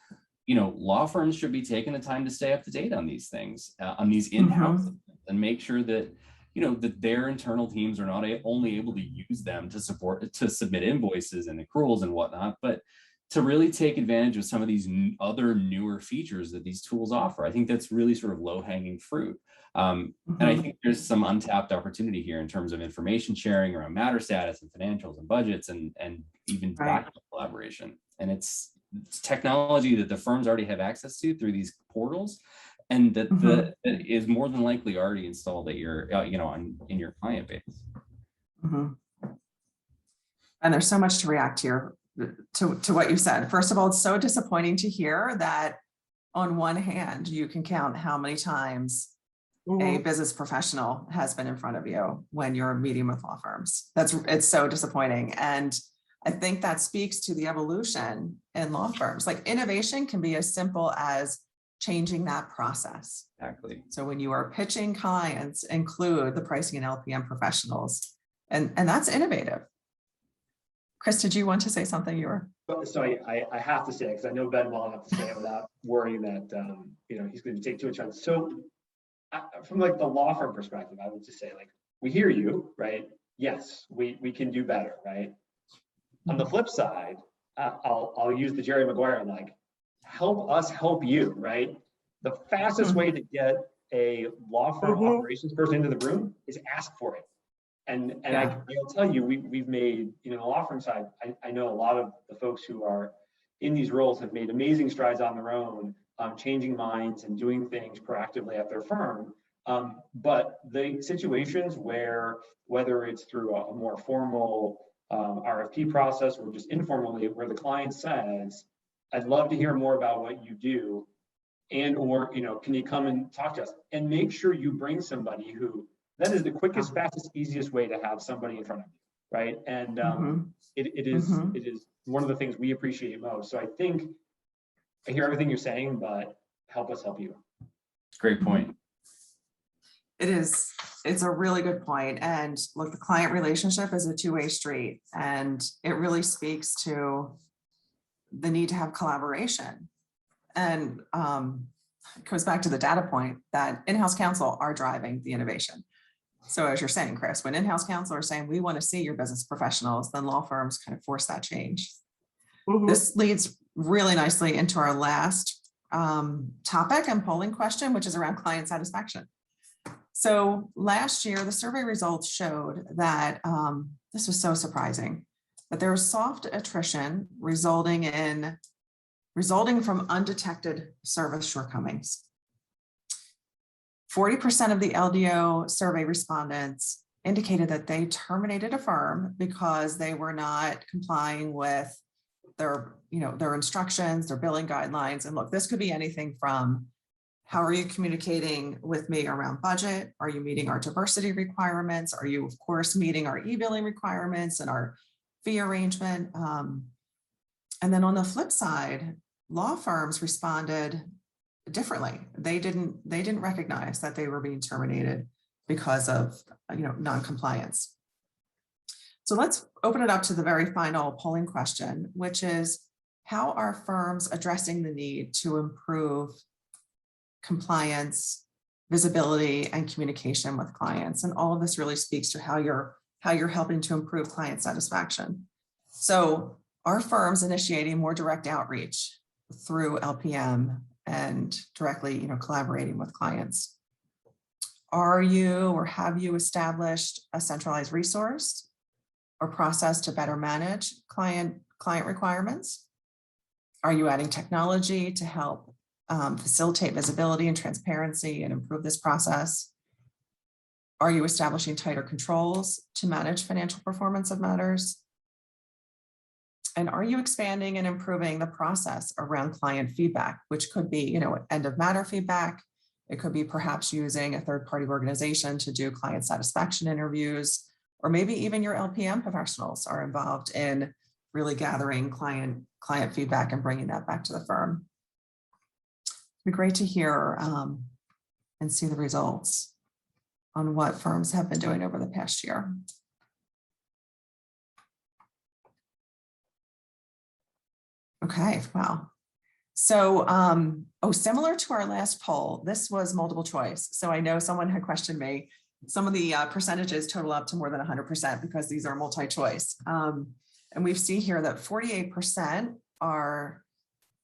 Speaker 5: law firms should be taking the time to stay up to date on these things, on these in-house and make sure that, that their internal teams are not only able to use them to submit invoices and accruals and whatnot, but to really take advantage of some of these other newer features that these tools offer. I think that's really sort of low-hanging fruit. And I think there's some untapped opportunity here in terms of information sharing around matter status and financials and budgets and even document collaboration. And it's technology that the firms already have access to through these portals, and that is more than likely already installed at your, in your client base.
Speaker 2: And there's so much to react to what you said. First of all, it's so disappointing to hear that on one hand, you can count how many times a business professional has been in front of you when you're meeting with law firms. It's so disappointing. And I think that speaks to the evolution in law firms. Like, innovation can be as simple as changing that process.
Speaker 5: Exactly.
Speaker 2: So when you are pitching clients, include the pricing and LPM professionals, and that's innovative. Chris, did you want to say something?
Speaker 3: So I have to say, because I know Ben well enough to say it without worrying that he's going to take too much time. So from like the law firm perspective, I would just say, like, we hear you, right? Yes, we can do better, right? On the flip side, I'll use the Jerry Maguire, like, help us help you, right? The fastest way to get a law firm operations person into the room is ask for it. And I'll tell you, we've made, on the law firm side, I know a lot of the folks who are in these roles have made amazing strides on their own, changing minds and doing things proactively at their firm. But the situations where, whether it's through a more formal RFP process or just informally, where the client says, I'd love to hear more about what you do, and or, can you come and talk to us? And make sure you bring somebody who, that is the quickest, fastest, easiest way to have somebody in front of you, right? And it is one of the things we appreciate most. So I think I hear everything you're saying, but help us help you.
Speaker 5: Great point.
Speaker 2: It's a really good point. And look, the client relationship is a two-way street, and it really speaks to the need to have collaboration. And it goes back to the data point that in-house counsel are driving the innovation. So as you're saying, Chris, when in-house counsel are saying, we want to see your business professionals, then law firms kind of force that change. This leads really nicely into our last topic and polling question, which is around client satisfaction. So last year, the survey results showed that this was so surprising, that there was soft attrition resulting from undetected service shortcomings. 40% of the LDO survey respondents indicated that they terminated a firm because they were not complying with their instructions, their billing guidelines. And look, this could be anything from, how are you communicating with me around budget? Are you meeting our diversity requirements? Are you, of course, meeting our e-billing requirements and our fee arrangement? And then on the flip side, law firms responded differently. They didn't recognize that they were being terminated because of non-compliance. So let's open it up to the very final polling question, which is, how are firms addressing the need to improve compliance, visibility, and communication with clients? And all of this really speaks to how you're helping to improve client satisfaction. So are firms initiating more direct outreach through LPM and directly, collaborating with clients? Are you or have you established a centralized resource or process to better manage client requirements? Are you adding technology to help facilitate visibility and transparency and improve this process? Are you establishing tighter controls to manage financial performance of matters? And are you expanding and improving the process around client feedback, which could be, end of matter feedback. It could be perhaps using a third-party organization to do client satisfaction interviews, or maybe even your LPM professionals are involved in really gathering client feedback and bringing that back to the firm. It'd be great to hear and see the results on what firms have been doing over the past year. Okay, wow. So, similar to our last poll, this was multiple choice. So I know someone had questioned me. Some of the percentages total up to more than 100% because these are multi-choice. And we see here that 48% are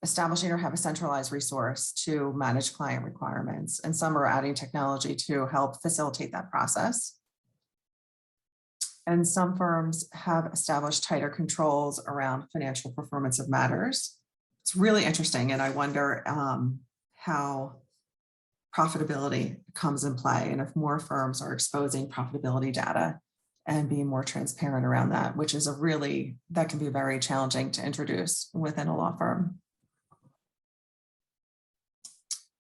Speaker 2: establishing or have a centralized resource to manage client requirements, and some are adding technology to help facilitate that process. And some firms have established tighter controls around financial performance of matters. It's really interesting, and I wonder how profitability comes in play, and if more firms are exposing profitability data and being more transparent around that, which is that can be very challenging to introduce within a law firm.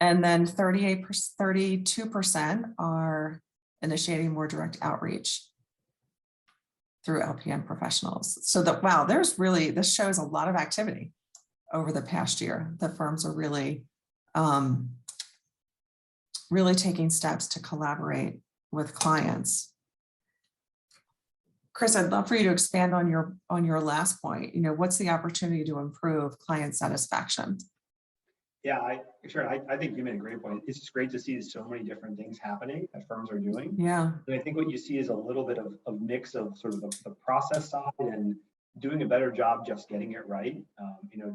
Speaker 2: And then 32% are initiating more direct outreach through LPM professionals. So wow, this shows a lot of activity over the past year. The firms are really taking steps to collaborate with clients. Chris, I'd love for you to expand on your last point. What's the opportunity to improve client satisfaction?
Speaker 3: Yeah, I think you made a great point. It's just great to see so many different things happening that firms are doing.
Speaker 2: Yeah.
Speaker 3: And I think what you see is a little bit of mix of sort of the process side and doing a better job just getting it right.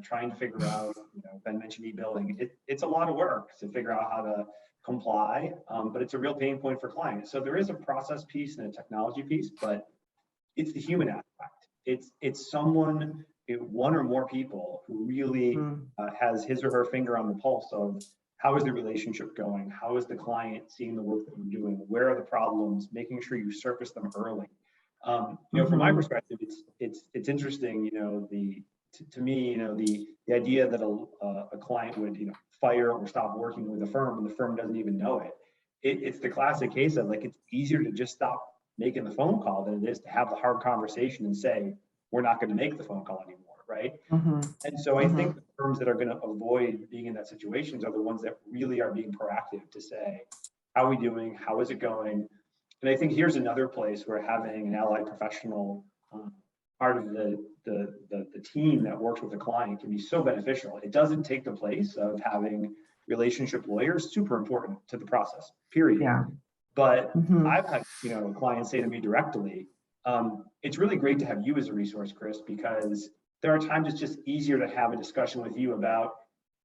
Speaker 3: Trying to figure out, Ben mentioned e-billing. It's a lot of work to figure out how to comply, but it's a real pain point for clients. So there is a process piece and a technology piece, but it's the human aspect. It's someone, one or more people who really has his or her finger on the pulse of how is the relationship going? How is the client seeing the work that we're doing? Where are the problems? Making sure you surface them early. From my perspective, it's interesting. To me, the idea that a client would fire or stop working with a firm and the firm doesn't even know it. It's the classic case of like, it's easier to just stop making the phone call than it is to have the hard conversation and say, we're not going to make the phone call anymore, right? And so I think the firms that are going to avoid being in that situations are the ones that really are being proactive to say, how are we doing? How is it going? And I think here's another place where having an allied professional part of the team that works with the client can be so beneficial. It doesn't take the place of having relationship lawyers, super important to the process, period.
Speaker 2: Yeah.
Speaker 3: But I've had, clients say to me directly, it's really great to have you as a resource, Chris, because there are times it's just easier to have a discussion with you about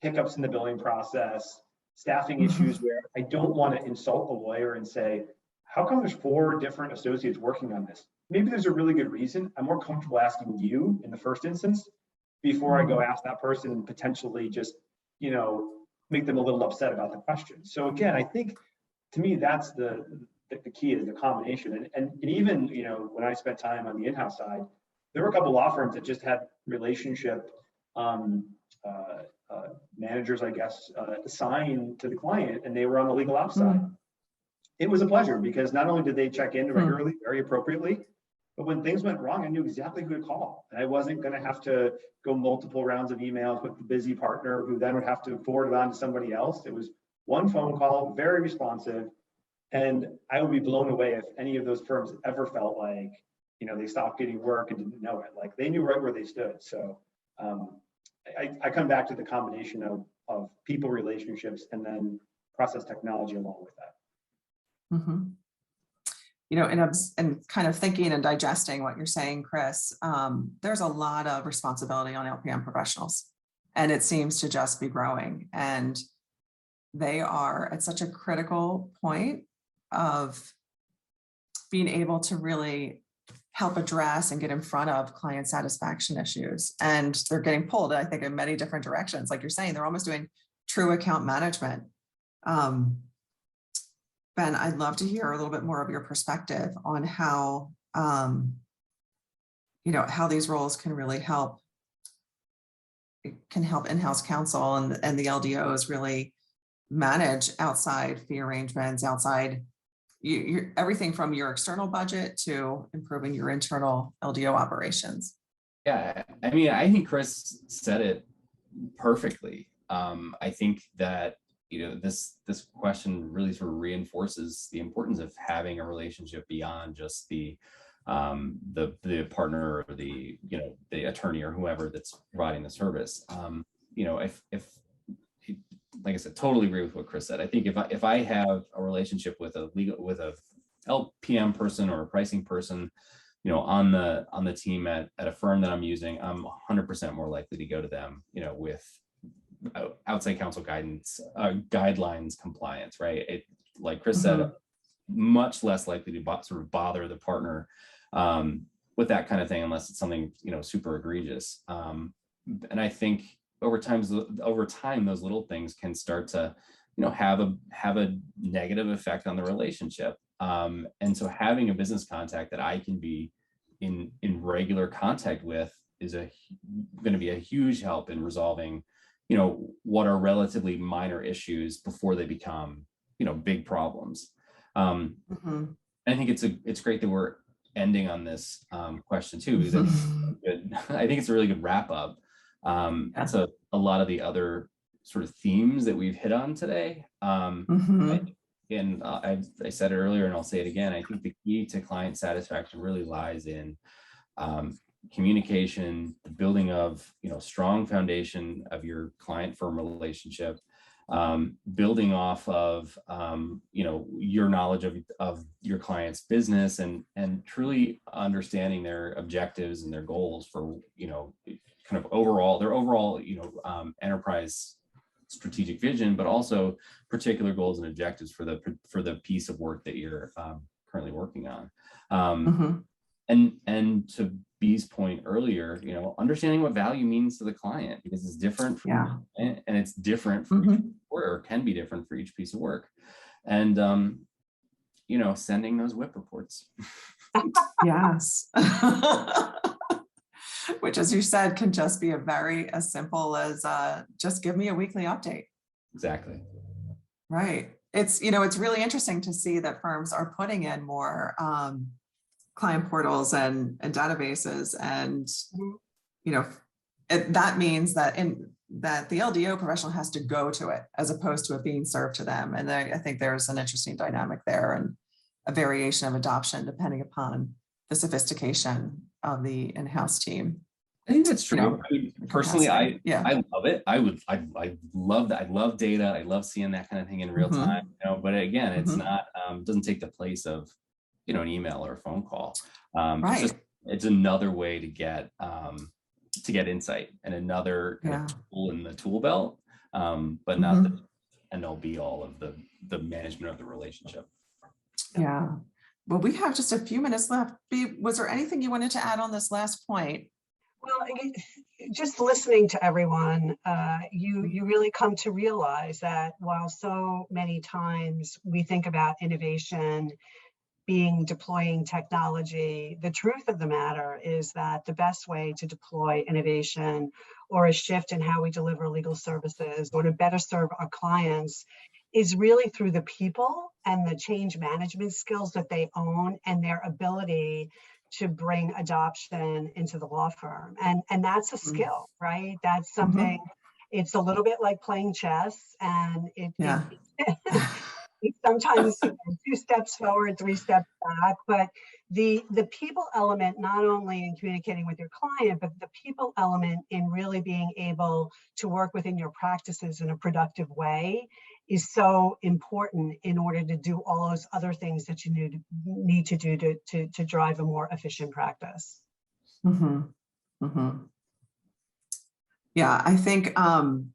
Speaker 3: hiccups in the billing process, staffing issues where I don't want to insult the lawyer and say, how come there's 4 different associates working on this? Maybe there's a really good reason. I'm more comfortable asking you in the first instance before I go ask that person and potentially just, make them a little upset about the question. So again, I think to me, that's the key is the combination. And even, when I spent time on the in-house side, there were a couple law firms that just had relationship managers, I guess, assigned to the client, and they were on the legal ops side. It was a pleasure because not only did they check in regularly, very appropriately, but when things went wrong, I knew exactly who to call. And I wasn't going to have to go multiple rounds of emails with the busy partner who then would have to forward it on to somebody else. It was one phone call, very responsive. And I would be blown away if any of those firms ever felt like, they stopped getting work and didn't know it. Like they knew right where they stood. So I come back to the combination of people relationships and then process technology along with that.
Speaker 2: And kind of thinking and digesting what you're saying, Chris, there's a lot of responsibility on LPM professionals, and it seems to just be growing. And they are at such a critical point of being able to really help address and get in front of client satisfaction issues. And they're getting pulled, I think, in many different directions. Like you're saying, they're almost doing true account management. Ben, I'd love to hear a little bit more of your perspective on how, how these roles can really help. It can help in-house counsel and the LDOs really manage outside fee arrangements, outside everything from your external budget to improving your internal LDO operations.
Speaker 5: Yeah, I mean, I think Chris said it perfectly. I think that this question really sort of reinforces the importance of having a relationship beyond just the partner or the attorney or whoever that's providing the service. If like I said, totally agree with what Chris said. I think if I have a relationship with a LPM person or a pricing person, on the team at a firm that I'm using, I'm 100% more likely to go to them, with outside counsel guidance, guidelines compliance, right? Like Chris said, much less likely to sort of bother the partner with that kind of thing, unless it's something, super egregious. And I think over time, those little things can start to, have a negative effect on the relationship. And so having a business contact that I can be in regular contact with is going to be a huge help in resolving, what are relatively minor issues before they become, big problems. And I think it's great that we're ending on this question too, because I think it's a really good wrap up. That's a lot of the other sort of themes that we've hit on today. And I said it earlier and I'll say it again. I think the key to client satisfaction really lies in communication, the building of strong foundation of your client firm relationship, building off of your knowledge of your client's business and truly understanding their objectives and their goals for kind of their overall enterprise strategic vision, but also particular goals and objectives for the piece of work that you're currently working on. And to B's point earlier, understanding what value means to the client, because it's different for and it's different for each work, or can be different for each piece of work. And sending those WIP reports.
Speaker 2: Yes. Which, as you said, can just be as simple as just give me a weekly update.
Speaker 5: Exactly.
Speaker 2: Right. It's, it's really interesting to see that firms are putting in more client portals and databases, and that means that the LDO professional has to go to it as opposed to it being served to them. And I think there's an interesting dynamic there, and a variation of adoption depending upon the sophistication of the in-house team.
Speaker 5: I think that's true. I mean, personally, I love it. I love that. I love data. I love seeing that kind of thing in real time. But again, it's not doesn't take the place of an email or a phone call.
Speaker 2: Right.
Speaker 5: It's another way to get insight, and another kind of tool in the tool belt, but not the end all be all of the management of the relationship.
Speaker 2: Yeah. Well, we have just a few minutes left. Was there anything you wanted to add on this last point?
Speaker 4: Well, just listening to everyone, you really come to realize that while so many times we think about innovation being deploying technology, the truth of the matter is that the best way to deploy innovation or a shift in how we deliver legal services or to better serve our clients is really through the people and the change management skills that they own and their ability to bring adoption into the law firm. And that's a skill, right? That's something, it's a little bit like playing chess, and it's sometimes 2 steps forward, 3 steps back, but the people element, not only in communicating with your client, but the people element in really being able to work within your practices in a productive way is so important in order to do all those other things that you need to do to drive a more efficient practice.
Speaker 2: Yeah, I think, I'm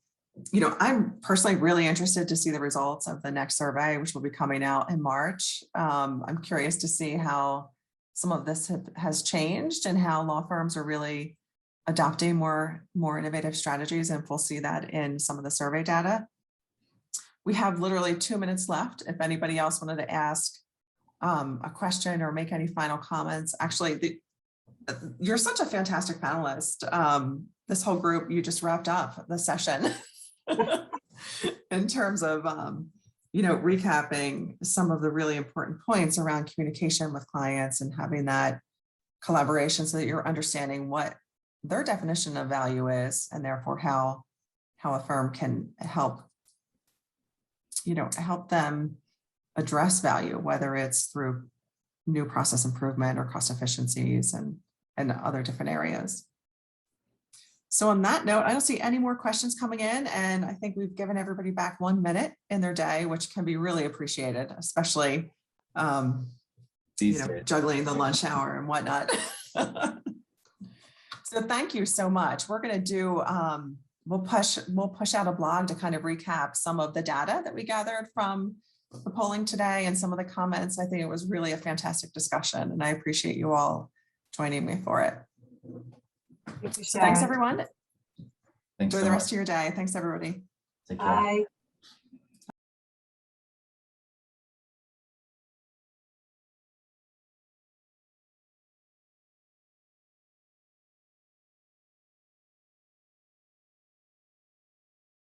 Speaker 2: personally really interested to see the results of the next survey, which will be coming out in March. I'm curious to see how some of this has changed and how law firms are really adopting more innovative strategies, and we'll see that in some of the survey data. We have literally 2 minutes left. If anybody else wanted to ask a question or make any final comments. Actually, you're such a fantastic panelist. This whole group, you just wrapped up the session in terms of, recapping some of the really important points around communication with clients and having that collaboration so that you're understanding what their definition of value is, and therefore how a firm can help them address value, whether it's through new process improvement or cost efficiencies and other different areas. So on that note, I don't see any more questions coming in, and I think we've given everybody back 1 minute in their day, which can be really appreciated, especially juggling the lunch hour and whatnot. So thank you so much. We're going to do we'll push out a blog to kind of recap some of the data that we gathered from the polling today and some of the comments. I think it was really a fantastic discussion, and I appreciate you all joining me for it. So thanks, everyone.
Speaker 5: Thanks
Speaker 2: Enjoy the rest of your day. Thanks, everybody.
Speaker 5: Take care.
Speaker 4: Bye.